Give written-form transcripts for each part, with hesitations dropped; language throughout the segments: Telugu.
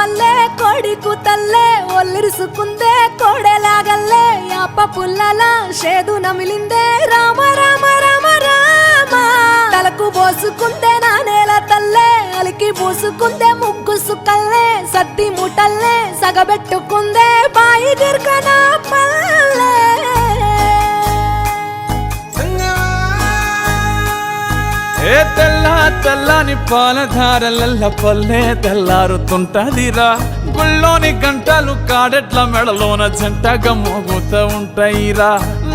పల్లె కోడి కూతల్లే ఒల్లిరుసుకుందే కోడెలాగల్లే యాప పుల్లల షేదు నమిలిందే రామ రామ రామ రామ తలకు పోసుకుందే నా నేల తల్లే అలికి పూసుకుందే ముగ్గు సుక్కల్లే సద్ది ముటల్లే సగబెట్టుకుందే బాయి గిర్కన పల్లె ఏ తెల్ల తెల్లని పాలధారలల్ల పల్లె తెల్లారుతుంటదిరా గుళ్ళోని గంటలు కాడెట్ల మెడలోన జంటగా మోగుతూ ఉంటాయిరా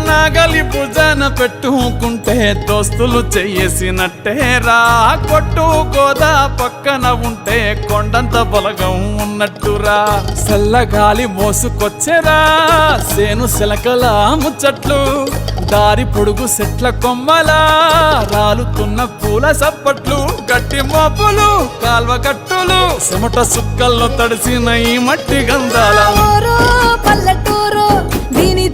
నాగలి భుజాన పెట్టుకుంటే దోస్తులు చెయ్యేసినట్టేరా కొట్టు గోదా పక్కన ఉంటే కొండంత బలగం ఉన్నట్టురా చల్లగాలి మోసుకొచ్చెరా సేను శిలకల ముచ్చట్లు దారి పొడుగు సెట్ల కొమ్మలా రాలుతున్న పూల సప్పట్లు గట్టి మోపులు కాల్వ కట్టులు చెమట సుక్కల్లో తడిసిన ఈ మట్టి గంధాల పల్లెటూరు దీని